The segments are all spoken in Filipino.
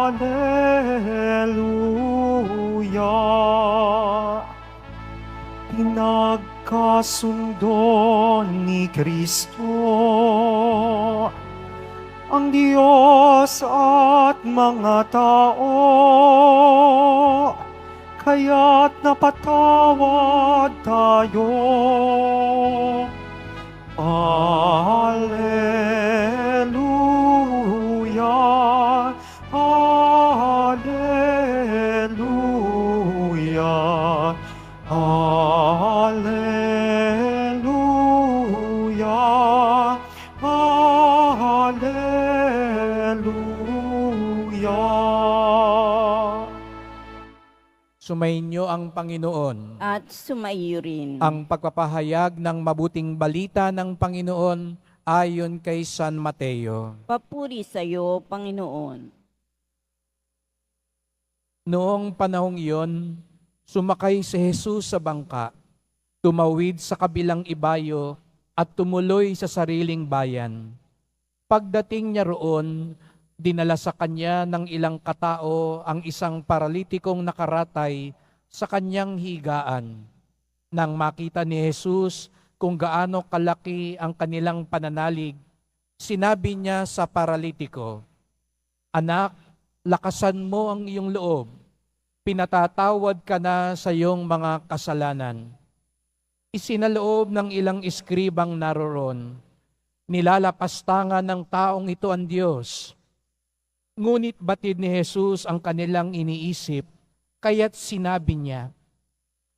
Hallelujah. Pinagkasundo ni Kristo ang Diyos at mga tao, kaya't napatawad tayo. Hallelujah, Hallelujah, Hallelujah, Hallelujah. Sumainyo ang Panginoon. At sumaiyo rin. Ang pagpapahayag ng mabuting balita ng Panginoon ayon kay San Mateo. Papuri sa iyo, Panginoon. Noong panahong iyon, sumakay si Jesus sa bangka, tumawid sa kabilang ibayo at tumuloy sa sariling bayan. Pagdating niya roon, dinala sa kanya ng ilang katao ang isang paralitikong nakaratay sa kanyang higaan. Nang makita ni Jesus kung gaano kalaki ang kanilang pananalig, sinabi niya sa paralitiko, "Anak, lakasan mo ang iyong loob. Pinatatawad ka na sa iyong mga kasalanan." Isinaloob ng ilang iskribang naroon, nilalapastangan ng taong ito ang Diyos. Ngunit batid ni Jesus ang kanilang iniisip, kaya't sinabi niya,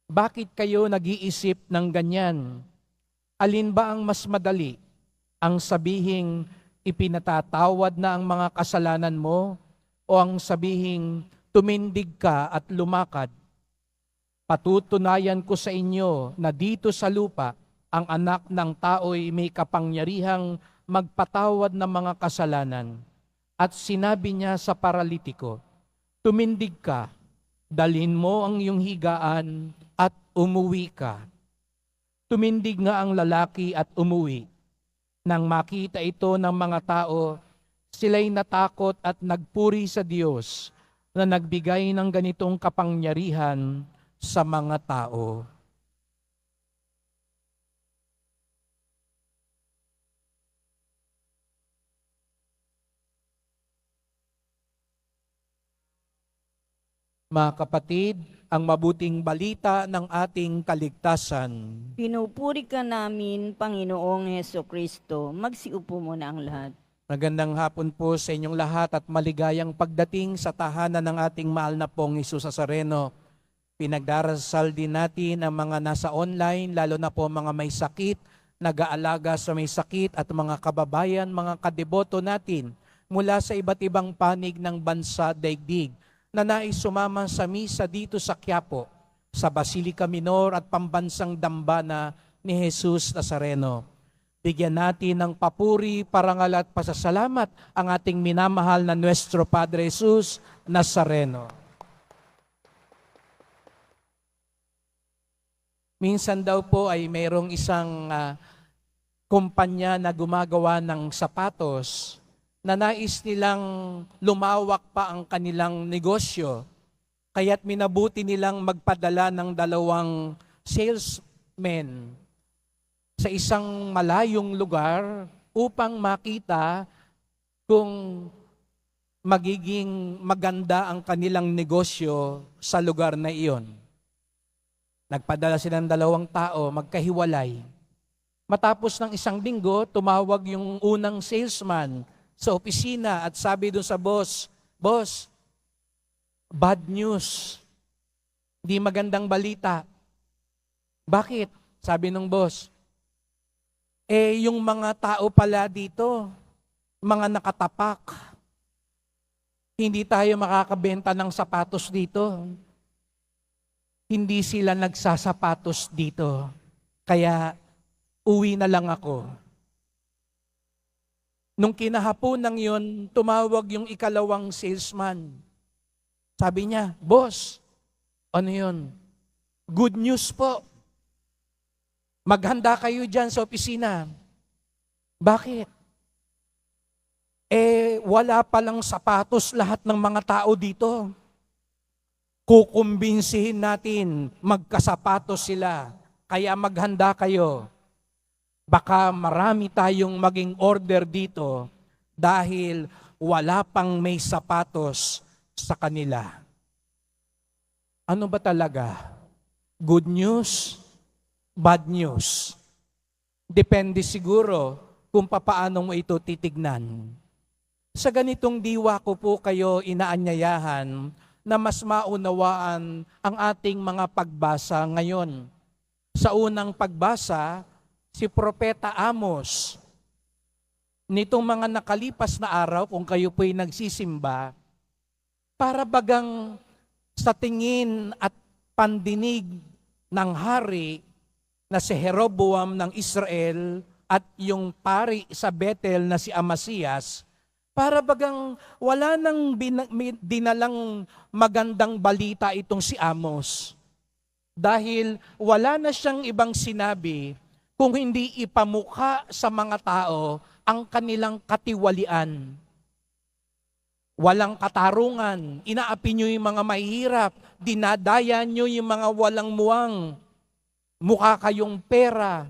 "Bakit kayo nag-iisip ng ganyan? Alin ba ang mas madali? Ang sabihing ipinatatawad na ang mga kasalanan mo o ang sabihing tumindig ka at lumakad? Patutunayan ko sa inyo na dito sa lupa, ang anak ng tao'y may kapangyarihang magpatawad ng mga kasalanan." At sinabi niya sa paralitiko, "Tumindig ka, dalhin mo ang iyong higaan at umuwi ka." Tumindig nga ang lalaki at umuwi. Nang makita ito ng mga tao, sila'y natakot at nagpuri sa Diyos na nagbigay ng ganitong kapangyarihan sa mga tao. Mga kapatid, ang mabuting balita ng ating kaligtasan. Pinupuri ka namin, Panginoong Heso Kristo. Magsiupo muna ang lahat. Magandang hapon po sa inyong lahat at maligayang pagdating sa tahanan ng ating mahal na pong Hesus Nazareno. Pinagdarasal din natin ang mga nasa online, lalo na po mga may sakit, nag-aalaga sa may sakit at mga kababayan, mga kadeboto natin mula sa iba't ibang panig ng bansa daigdig na nais sumama sa misa dito sa Quiapo, sa Basilica Minor at Pambansang Dambana ni Jesus Nazareno. Bigyan natin ng papuri, parangal at pasasalamat ang ating minamahal na Nuestro Padre Jesus Nazareno. Minsan daw po ay mayroong isang kumpanya na gumagawa ng sapatos na nais nilang lumawak pa ang kanilang negosyo. Kaya't minabuti nilang magpadala ng 2 salesmen sa isang malayong lugar upang makita kung magiging maganda ang kanilang negosyo sa lugar na iyon. Nagpadala sila ng 2 tao, magkahiwalay. Matapos ng 1 linggo, tumawag yung unang salesman sa opisina at sabi doon sa boss, "Boss, bad news. Di magandang balita." "Bakit?" sabi ng boss. Yung mga tao pala dito, mga nakatapak. Hindi tayo makakabenta ng sapatos dito. Hindi sila nagsasapatos dito. Kaya uwi na lang ako." Nung kinahaponan yun, tumawag yung ikalawang salesman. Sabi niya, "Boss, ano yun? Good news po. Maghanda kayo dyan sa opisina." "Bakit?" Wala palang sapatos lahat ng mga tao dito. Kukumbinsihin natin, magkasapatos sila. Kaya maghanda kayo. Baka marami tayong maging order dito dahil wala pang may sapatos sa kanila. Ano ba talaga? Good news? Bad news? Depende siguro kung papaano mo ito titignan. Sa ganitong diwa ko po kayo inaanyayahan na mas maunawaan ang ating mga pagbasa ngayon. Sa unang pagbasa, si Propeta Amos, nitong mga nakalipas na araw, kung kayo po'y nagsisimba, para bagang sa tingin at pandinig ng hari na si Jeroboam ng Israel at yung pari sa Bethel na si Amasias, para bagang wala nang dinalang magandang balita itong si Amos. Dahil wala na siyang ibang sinabi kung hindi ipamukha sa mga tao ang kanilang katiwalian. Walang katarungan, inaapi nyo yung mga mahihirap, dinadaya nyo yung mga walang muwang. Mukha kayong pera,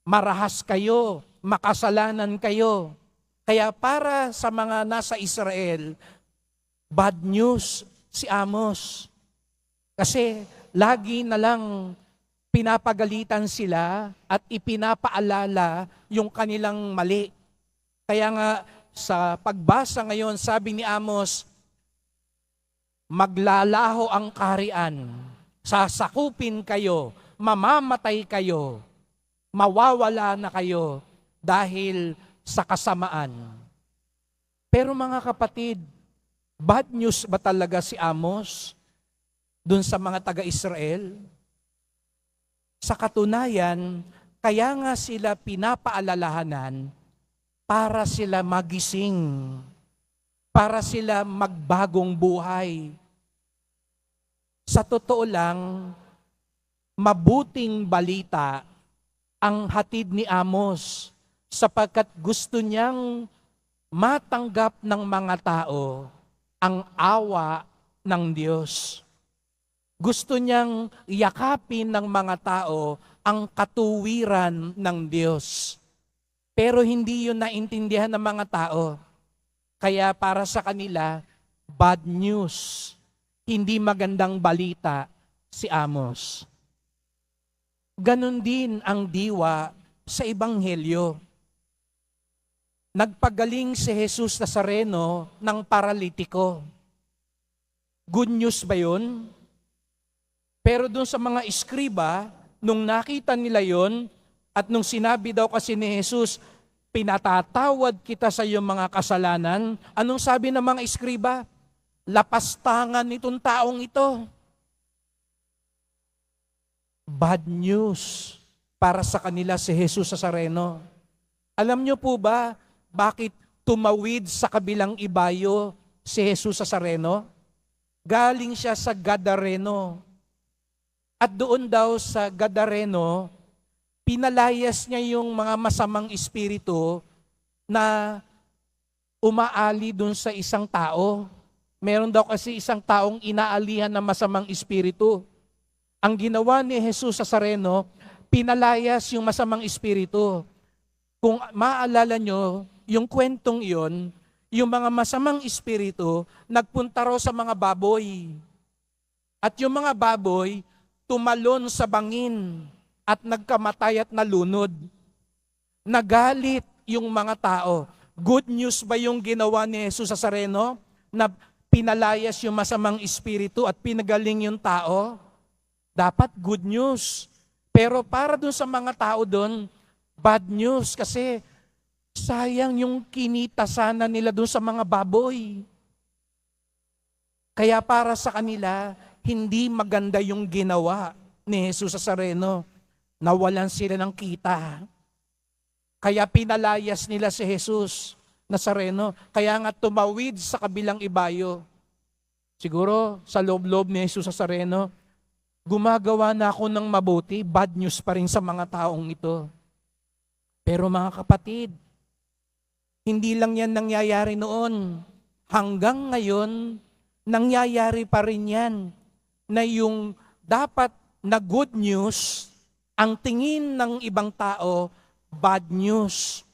marahas kayo, makasalanan kayo. Kaya para sa mga nasa Israel, bad news si Amos. Kasi lagi na lang pinapagalitan sila at ipinapaalala yung kanilang mali. Kaya nga sa pagbasa ngayon, sabi ni Amos, maglalaho ang kaharian, sasakupin kayo, mamamatay kayo, mawawala na kayo dahil sa kasamaan. Pero mga kapatid, bad news ba talaga si Amos dun sa mga taga-Israel? Sa katunayan, kaya nga sila pinapaalalahanan para sila magising, para sila magbagong buhay. Sa totoo lang, mabuting balita ang hatid ni Amos sapagkat gusto niyang matanggap ng mga tao ang awa ng Diyos. Gusto niyang yakapin ng mga tao ang katuwiran ng Diyos. Pero hindi yun naintindihan ng mga tao. Kaya para sa kanila, bad news. Hindi magandang balita si Amos. Ganon din ang diwa sa Ebanghelyo. Nagpagaling si Jesus Nazareno ng paralitiko. Good news ba yun? Pero dun sa mga iskriba, nung nakita nila yon at nung sinabi daw kasi ni Jesus, pinatatawad kita sa iyong mga kasalanan, anong sabi ng mga iskriba? Lapastangan nitong taong ito. Bad news para sa kanila si Jesus Nazareno. Alam niyo po ba bakit tumawid sa kabilang ibayo si Jesus Nazareno? Galing siya sa Gadareno. At doon daw sa Gadareno, pinalayas niya yung mga masamang espiritu na umaali doon sa isang tao. Meron daw kasi isang taong inaalihan ng masamang espiritu. Ang ginawa ni Jesus Nazareno, pinalayas yung masamang espiritu. Kung maalala nyo, yung kwentong iyon, yung mga masamang espiritu, nagpunta raw sa mga baboy. At yung mga baboy, tumalon sa bangin at nagkamatay at nalunod. Nagalit yung mga tao. Good news ba yung ginawa ni Jesus Nazareno na pinalayas yung masamang espiritu at pinagaling yung tao? Dapat good news. Pero para dun sa mga tao dun, bad news kasi sayang yung kinita sana nila dun sa mga baboy. Kaya para sa kanila, hindi maganda yung ginawa ni Jesus Nazareno. Nawalan sila ng kita. Kaya pinalayas nila si Jesus Nazareno. Kaya nga tumawid sa kabilang ibayo. Siguro sa loob-loob ni Jesus Nazareno, gumagawa na ako ng mabuti, bad news pa rin sa mga taong ito. Pero mga kapatid, Hindi lang yan nangyayari noon. Hanggang ngayon, nangyayari pa rin yan na yung dapat na good news, ang tingin ng ibang tao, bad news.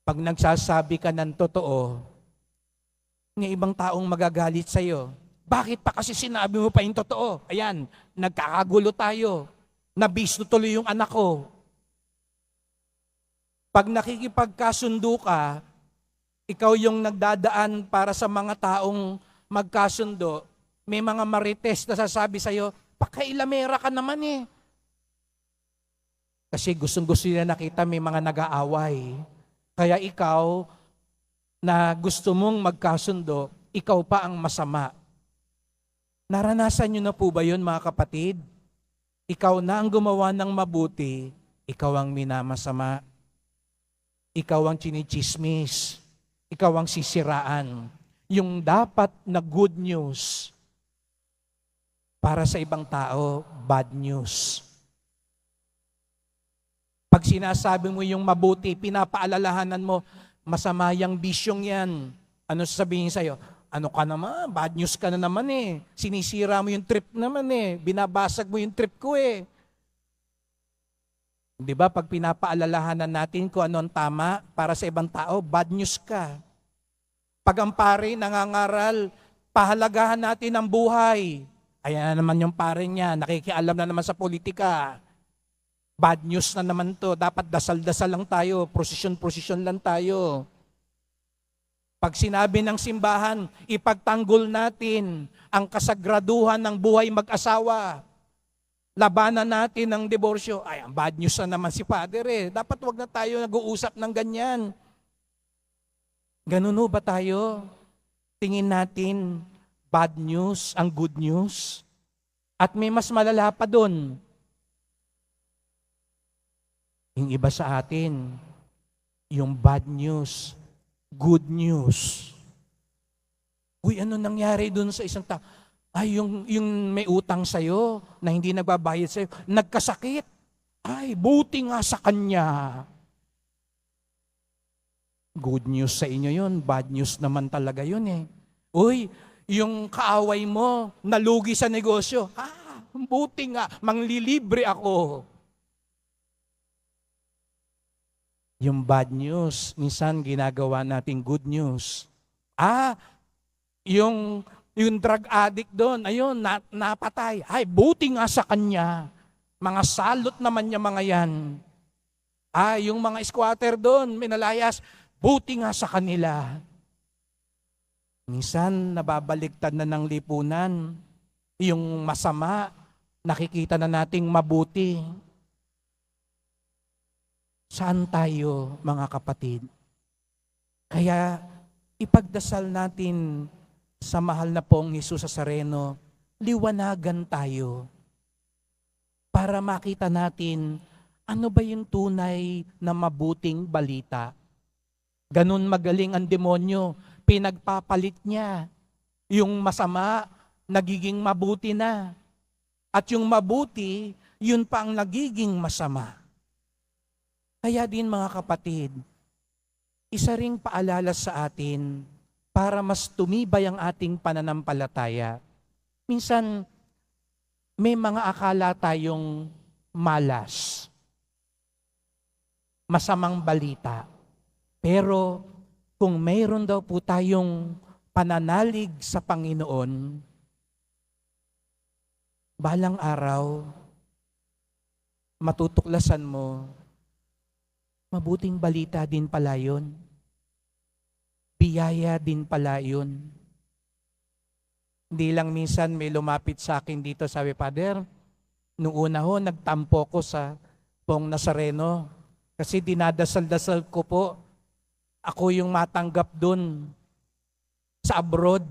Pag nagsasabi ka ng totoo, ng ibang taong magagalit sa'yo. Bakit pa kasi sinabi mo pa yung totoo? Ayan, nagkakagulo tayo. Nabisto tuloy yung anak ko. Pag nakikipagkasundo ka, ikaw yung nagdadaan para sa mga taong magkasundo, may mga marites na sasabi sa'yo, pakailamera ka naman eh. Kasi gustong-gusto nila nakita may mga nag-aaway. Kaya ikaw, na gusto mong magkasundo, ikaw pa ang masama. Naranasan nyo na po ba yun, mga kapatid? Ikaw na ang gumawa ng mabuti, ikaw ang minamasama. Ikaw ang chinichismis. Ikaw ang sisiraan. Yung dapat na good news para sa ibang tao, bad news. Pag sinasabi mo yung mabuti, pinapaalalahanan mo, masama yung bisyong yan. Ano sasabihin sa'yo? Ano ka naman? Bad news ka na naman eh. Sinisira mo yung trip naman eh. Binabasag mo yung trip ko eh. Di ba? Pag pinapaalalahanan natin kung ano ang tama para sa ibang tao, bad news ka. Pag ang pare nangangaral, pahalagahan natin ang buhay. Ayan na naman yung pare niya, nakikialam na naman sa politika. Bad news na naman to. Dapat dasal-dasal lang tayo, prosesyon-prosesyon lang tayo. Pag sinabi ng simbahan, ipagtanggol natin ang kasagraduhan ng buhay mag-asawa. Labanan natin ang diborsyo. Ay, ang bad news na naman si Father eh. Dapat wag na tayo nag-uusap ng ganyan. Ganun ba tayo? Tingin natin bad news ang good news. At may mas malala pa doon. Yung iba sa atin, yung bad news, good news. Uy, ano nangyari doon sa isang tao? Ay, yung may utang sa'yo, na hindi nagbabayad sa'yo, nagkasakit. Ay, buti nga sa kanya. Good news sa inyo yun, bad news naman talaga yun eh. Uy, yung kaaway mo, nalugi sa negosyo. Buti nga, manglilibre ako. Yung bad news, minsan ginagawa nating good news. Yung drug addict doon, ayun, napatay. Ay, buti nga sa kanya. Mga salot naman niya mga yan. Yung mga squatter doon, minalayas, buti nga sa kanila. Minsan, nababaligtad na ng lipunan. Yung masama, nakikita na nating mabuti. Saan tayo, mga kapatid? Kaya, ipagdasal natin sa mahal na pong Jesus Nazareno, liwanagan tayo para makita natin ano ba yung tunay na mabuting balita. Ganun magaling ang demonyo, pinagpapalit niya. Yung masama, nagiging mabuti na. At yung mabuti, yun pa ang nagiging masama. Kaya din mga kapatid, isa ring paalala sa atin para mas tumibay ang ating pananampalataya. Minsan, may mga akala tayong malas, masamang balita. Pero kung mayroon daw po tayong pananalig sa Panginoon, balang araw, matutuklasan mo, mabuting balita din pala yun. Biyaya din pala yun. Hindi lang minsan may lumapit sa akin dito, sabi, Father, noong una ho, nagtampo ko sa Pong Nazareno kasi dinadasal-dasal ko po. Ako yung matanggap dun sa abroad.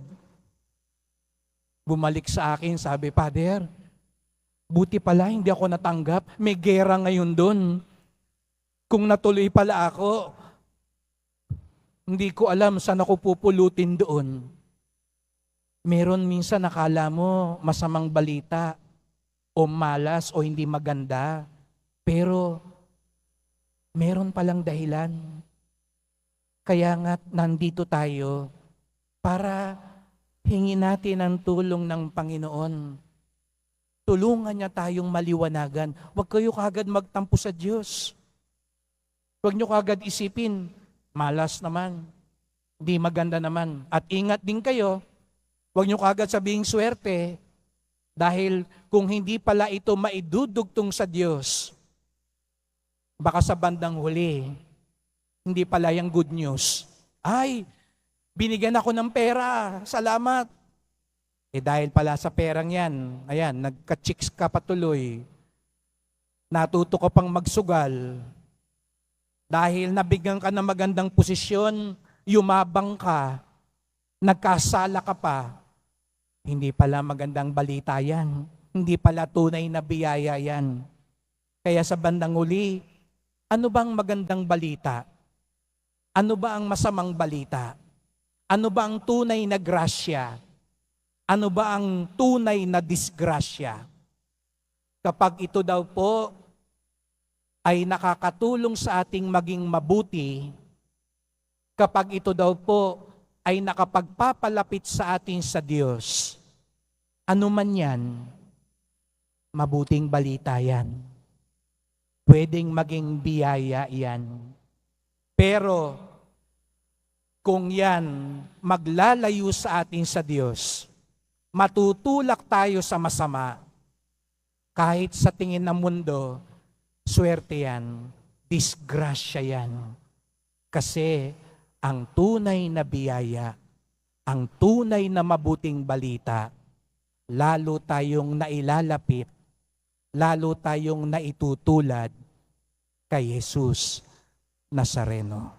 Bumalik sa akin, sabi, Father, buti pala hindi ako natanggap. May gera ngayon dun. Kung natuloy pala ako, hindi ko alam saan ako pupulutin doon. Meron minsan nakala mo masamang balita o malas o hindi maganda. Pero meron palang dahilan. Kaya nga nandito tayo para hingin natin ang tulong ng Panginoon. Tulungan niya tayong maliwanagan. Huwag kayo kagad magtampo sa Diyos. Huwag niyo kagad isipin, malas naman, di maganda naman. At ingat din kayo, huwag niyo kagad sabihing swerte, dahil kung hindi pala ito maidudugtong sa Diyos, baka sa bandang huli, hindi pala yung good news. Ay, binigyan ako ng pera, salamat. Dahil pala sa perang yan, ayan, nagka-chicks ka patuloy, natuto ka pang magsugal, dahil nabigyan ka ng magandang posisyon, yumabang ka, nagkasala ka pa, hindi pala magandang balita yan. Hindi pala tunay na biyaya yan. Kaya sa bandang uli, ano bang magandang balita? Ano ba ang masamang balita? Ano ba ang tunay na grasya? Ano ba ang tunay na disgrasya? Kapag ito daw po ay nakakatulong sa ating maging mabuti, kapag ito daw po ay nakapagpapalapit sa atin sa Diyos, ano man yan, mabuting balita yan. Pwedeng maging biyaya yan. Pero kung yan maglalayo sa atin sa Diyos, matutulak tayo sa masama, kahit sa tingin ng mundo, swerte yan, disgrasya yan. Kasi ang tunay na biyaya, ang tunay na mabuting balita, lalo tayong nailalapit, lalo tayong naitutulad kay Jesus Nazareno.